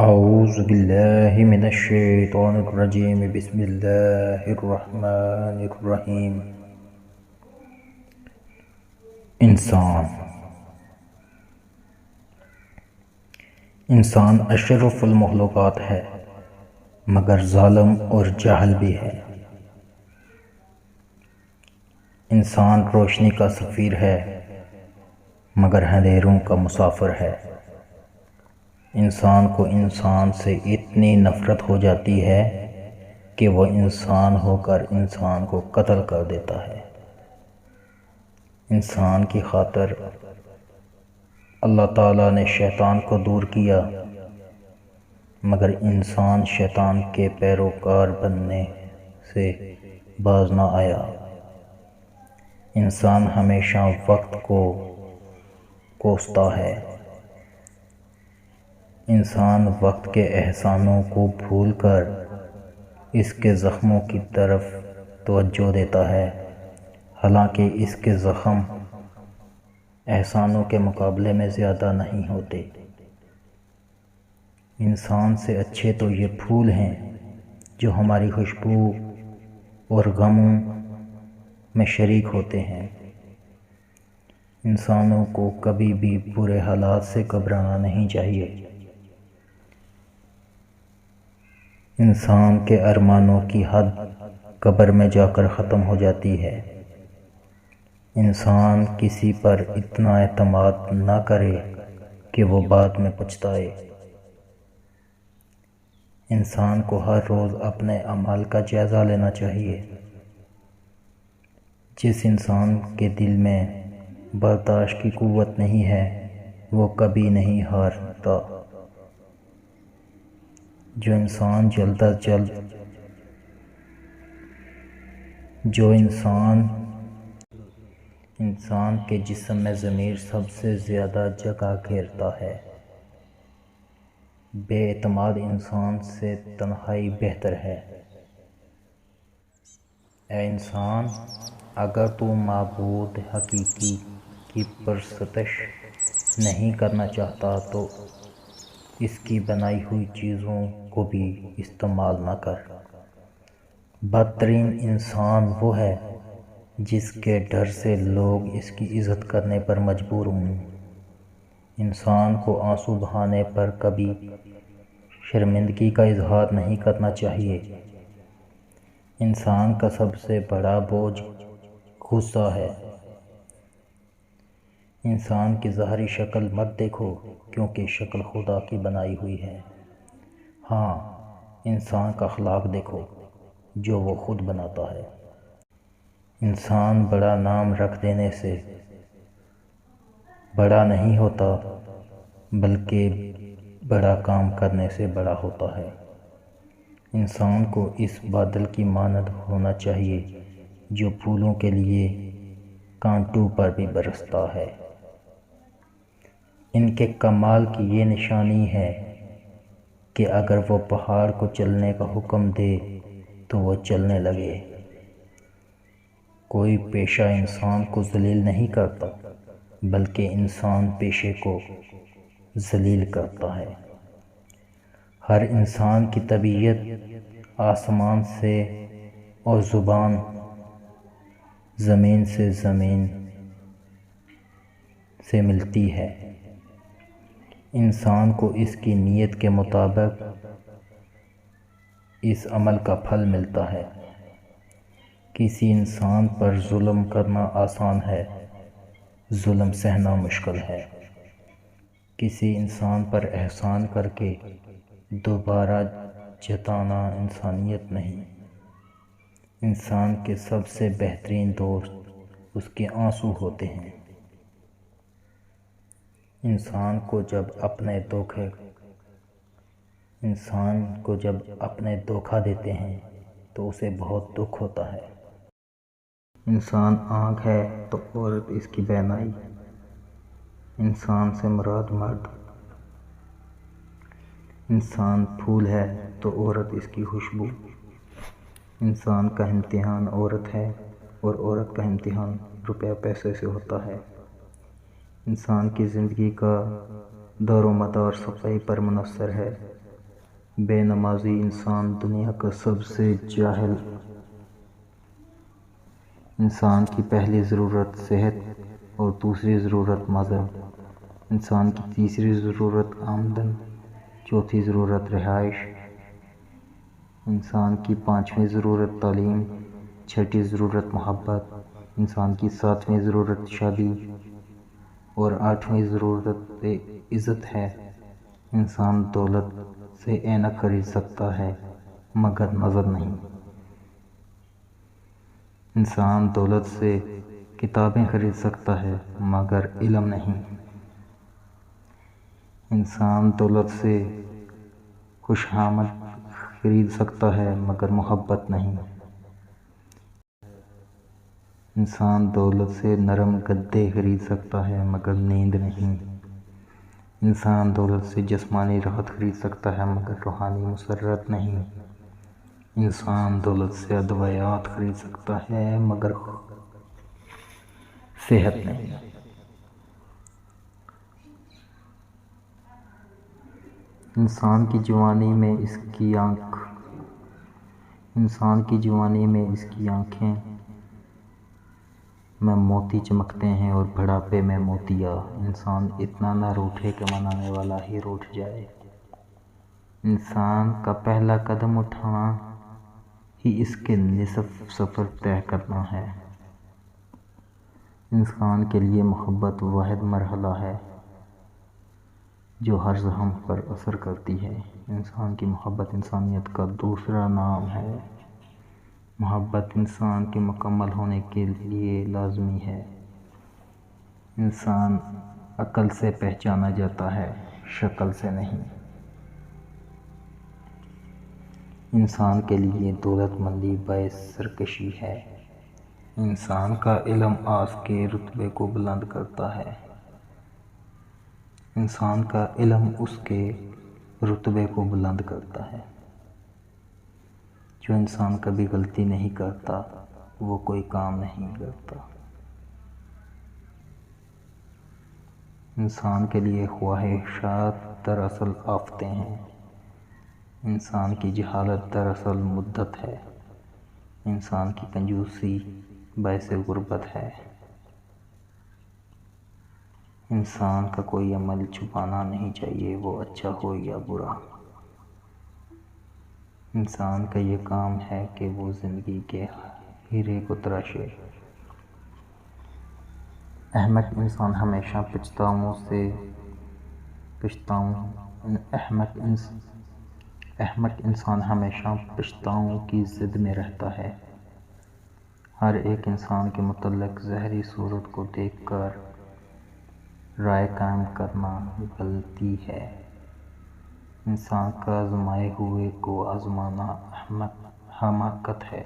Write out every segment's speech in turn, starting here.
اعوذ باللہ من الشیطان الرجیم بسم اللہ الرحمن الرحیم۔ انسان اشرف المخلوقات ہے، مگر ظالم اور جاہل بھی ہے۔ انسان روشنی کا سفیر ہے، مگر اندھیروں کا مسافر ہے۔ انسان کو انسان سے اتنی نفرت ہو جاتی ہے کہ وہ انسان ہو کر انسان کو قتل کر دیتا ہے۔ انسان کی خاطر اللہ تعالیٰ نے شیطان کو دور کیا، مگر انسان شیطان کے پیروکار بننے سے باز نہ آیا۔ انسان ہمیشہ وقت کو کوستا ہے۔ انسان وقت کے احسانوں کو بھول کر اس کے زخموں کی طرف توجہ دیتا ہے، حالانکہ اس کے زخم احسانوں کے مقابلے میں زیادہ نہیں ہوتے۔ انسان سے اچھے تو یہ پھول ہیں جو ہماری خوشبو اور غموں میں شریک ہوتے ہیں۔ انسانوں کو کبھی بھی برے حالات سے گھبرانا نہیں چاہیے۔ انسان کے ارمانوں کی حد قبر میں جا کر ختم ہو جاتی ہے۔ انسان کسی پر اتنا اعتماد نہ کرے کہ وہ بعد میں پچھتائے۔ انسان کو ہر روز اپنے اعمال کا جائزہ لینا چاہیے۔ جس انسان کے دل میں برداشت کی قوت نہیں ہے، وہ کبھی نہیں ہارتا۔ جو انسان کے جسم میں ضمیر سب سے زیادہ جگہ گھیرتا ہے۔ بے اعتماد انسان سے تنہائی بہتر ہے۔ اے انسان، اگر تو معبود حقیقی کی پرستش نہیں کرنا چاہتا تو اس کی بنائی ہوئی چیزوں کو بھی استعمال نہ کر۔ بدترین انسان وہ ہے جس کے ڈر سے لوگ اس کی عزت کرنے پر مجبور ہوں۔ انسان کو آنسو بہانے پر کبھی شرمندگی کا اظہار نہیں کرنا چاہیے۔ انسان کا سب سے بڑا بوجھ غصہ ہے۔ انسان کی ظاہری شکل مت دیکھو، کیونکہ شکل خدا کی بنائی ہوئی ہے۔ ہاں، انسان کا اخلاق دیکھو جو وہ خود بناتا ہے۔ انسان بڑا نام رکھ دینے سے بڑا نہیں ہوتا، بلکہ بڑا کام کرنے سے بڑا ہوتا ہے۔ انسان کو اس بادل کی مانند ہونا چاہیے جو پھولوں کے لیے کانٹوں پر بھی برستا ہے۔ ان کے کمال کی یہ نشانی ہے کہ اگر وہ پہاڑ کو چلنے کا حکم دے تو وہ چلنے لگے۔ کوئی پیشہ انسان کو ذلیل نہیں کرتا، بلکہ انسان پیشے کو ذلیل کرتا ہے۔ ہر انسان کی طبیعت آسمان سے اور زبان زمین سے ملتی ہے۔ انسان کو اس کی نیت کے مطابق اس عمل کا پھل ملتا ہے۔ کسی انسان پر ظلم کرنا آسان ہے، ظلم سہنا مشکل ہے۔ کسی انسان پر احسان کر کے دوبارہ جتانا انسانیت نہیں۔ انسان کے سب سے بہترین دوست اس کے آنسو ہوتے ہیں۔ انسان کو جب اپنے دھوکہ دیتے ہیں تو اسے بہت دکھ ہوتا ہے۔ انسان آنکھ ہے تو عورت اس کی بینائی، انسان سے مراد مرد۔ انسان پھول ہے تو عورت اس کی خوشبو۔ انسان کا امتحان عورت ہے اور عورت کا امتحان روپے پیسے سے ہوتا ہے۔ انسان کی زندگی کا دار و مدار صفائی پر منحصر ہے۔ بے نمازی انسان دنیا کا سب سے جاہل۔ انسان کی پہلی ضرورت صحت اور دوسری ضرورت مذہب، انسان کی تیسری ضرورت آمدن، چوتھی ضرورت رہائش، انسان کی پانچویں ضرورت تعلیم، چھٹی ضرورت محبت، انسان کی ساتویں ضرورت شادی اور آٹھویں ضرورت عزت ہے۔ انسان دولت سے اینک خرید سکتا ہے مگر نظر نہیں۔ انسان دولت سے کتابیں خرید سکتا ہے مگر علم نہیں۔ انسان دولت سے خوش آمد خرید سکتا ہے مگر محبت نہیں۔ انسان دولت سے نرم گدے خرید سکتا ہے مگر نیند نہیں۔ انسان دولت سے جسمانی راحت خرید سکتا ہے مگر روحانی مسرت نہیں۔ انسان دولت سے ادویات خرید سکتا ہے مگر صحت نہیں۔ انسان کی جوانی میں اس کی آنکھیں میں موتی چمکتے ہیں اور بڑھاپے میں موتیا۔ انسان اتنا نہ روٹھے کہ منانے والا ہی روٹھ جائے۔ انسان کا پہلا قدم اٹھانا ہی اس کے نصف سفر طے کرنا ہے۔ انسان کے لیے محبت واحد مرحلہ ہے جو ہر زخم پر اثر کرتی ہے۔ انسان کی محبت انسانیت کا دوسرا نام ہے۔ محبت انسان کے مکمل ہونے کے لیے لازمی ہے۔ انسان عقل سے پہچانا جاتا ہے، شکل سے نہیں۔ انسان کے لیے دولت مندی باعث سرکشی ہے۔ انسان کا علم اس کے رتبے کو بلند کرتا ہے۔ انسان کا علم اس کے رتبے کو بلند کرتا ہے۔ جو انسان کبھی غلطی نہیں کرتا وہ کوئی کام نہیں کرتا۔ انسان کے لیے خواہشات دراصل آفتیں ہیں۔ انسان کی جہالت دراصل مدت ہے۔ انسان کی کنجوسی باعث غربت ہے۔ انسان کا کوئی عمل چھپانا نہیں چاہیے، وہ اچھا ہو یا برا۔ انسان کا یہ کام ہے کہ وہ زندگی کے ہیرے کو تراشے۔ احمق انسان ہمیشہ پچھتاؤں کی زد میں رہتا ہے۔ ہر ایک انسان کے متعلق ظاہری صورت کو دیکھ کر رائے قائم کرنا غلطی ہے۔ انسان کا آزمائے ہوئے کو آزمانا حماقت ہے۔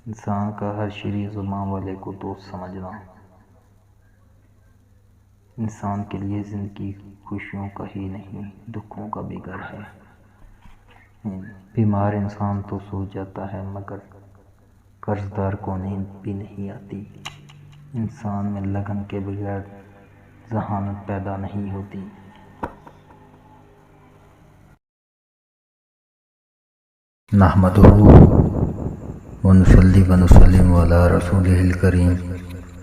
انسان کا ہر شریر زبان والے کو دوست سمجھنا۔ انسان کے لیے زندگی خوشیوں کا ہی نہیں دکھوں کا بھی گھر ہے۔ بیمار انسان تو سو جاتا ہے مگر قرضدار کو نیند بھی نہیں آتی۔ انسان میں لگن کے بغیر ذہانت پیدا نہیں ہوتی۔ نحمدہ ونصلی ونسلم علی رسولہ الکریم،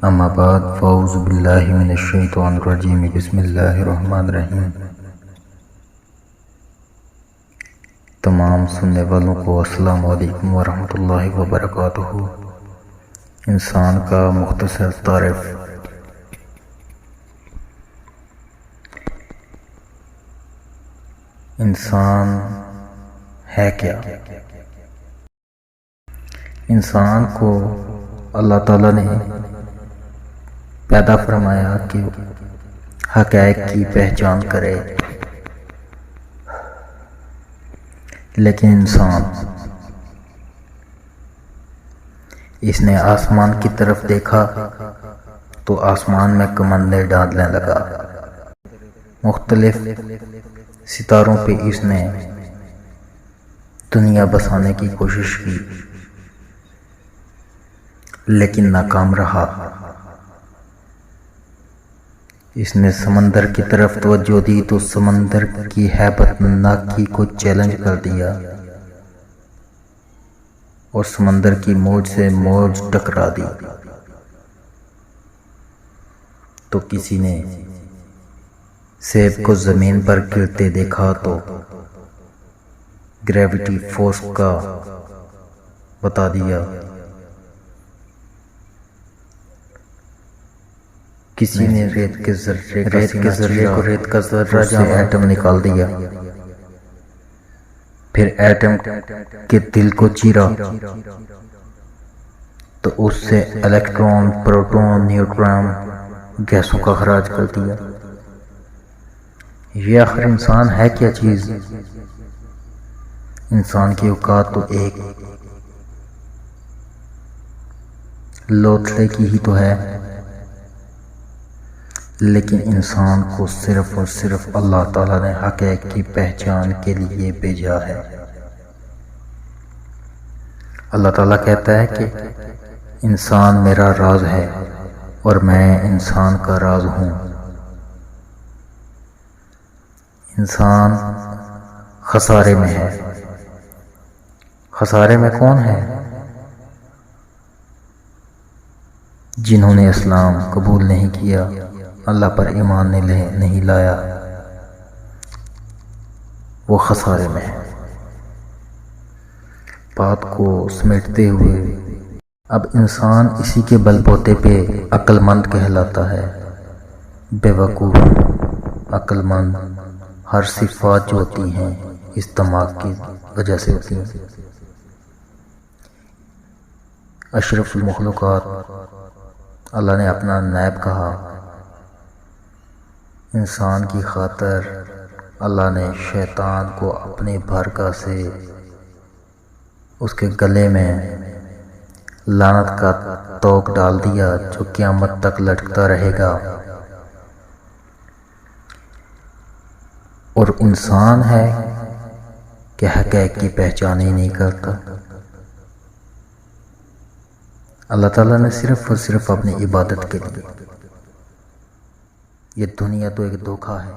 اما بعد فاعوذ باللہ من الشیطان الرجیم، بسم اللہ الرحمن الرحیم۔ تمام سننے والوں کو السلام علیکم ورحمۃ اللہ وبرکاتہ۔ انسان کا مختصر تعارف۔ انسان ہے کیا؟ انسان کو اللہ تعالیٰ نے پیدا فرمایا کہ حقائق کی پہچان کرے، لیکن انسان اس نے آسمان کی طرف دیکھا تو آسمان میں کمندیں ڈالنے لگا۔ مختلف ستاروں پہ اس نے دنیا بسانے کی کوشش کی لیکن ناکام رہا۔ اس نے سمندر کی طرف توجہ دی تو سمندر کی ہیبت ناکی کو چیلنج کر دیا اور سمندر کی موج سے موج ٹکرا دی۔ تو کسی نے سیب کو زمین پر گرتے دیکھا تو گریویٹی فورس کا بتا دیا۔ کسی نے ریت کے ذرے کو ریت کا ذرہ جہاں ایٹم نکال دیا، پھر ایٹم کے دل کو چیرا تو اس سے الیکٹران، پروٹون، نیوٹران گیسوں کا خراج کر دیا۔ یہ آخر انسان ہے کیا چیز؟ انسان کی اوقات تو ایک لوتھڑے کی ہی تو ہے، لیکن انسان کو صرف اور صرف اللہ تعالیٰ نے حقیقت کی پہچان کے لیے بھیجا ہے۔ اللہ تعالیٰ کہتا ہے کہ انسان میرا راز ہے اور میں انسان کا راز ہوں۔ انسان خسارے میں ہے۔ خسارے میں کون ہے؟ جنہوں نے اسلام قبول نہیں کیا، اللہ پر ایمان نہیں لایا، وہ خسارے میں ہے۔ بات کو سمیٹتے ہوئے اب انسان اسی کے بل بوتے پہ عقل مند کہلاتا ہے۔ بے وقوف، عقل مند، ہر صفات جو ہوتی ہیں اس دماغ کی وجہ سے ہوتی ہیں۔ اشرف المخلوقات اللہ نے اپنا نائب کہا۔ انسان کی خاطر اللہ نے شیطان کو اپنی بارگاہ سے اس کے گلے میں لعنت کا طوق ڈال دیا جو قیامت تک لٹکتا رہے گا، اور انسان ہے کہ حقیقت کی پہچان ہی نہیں کرتا۔ اللہ تعالیٰ نے صرف اور صرف اپنی عبادت کے لیے، یہ دنیا تو ایک دھوکہ ہے۔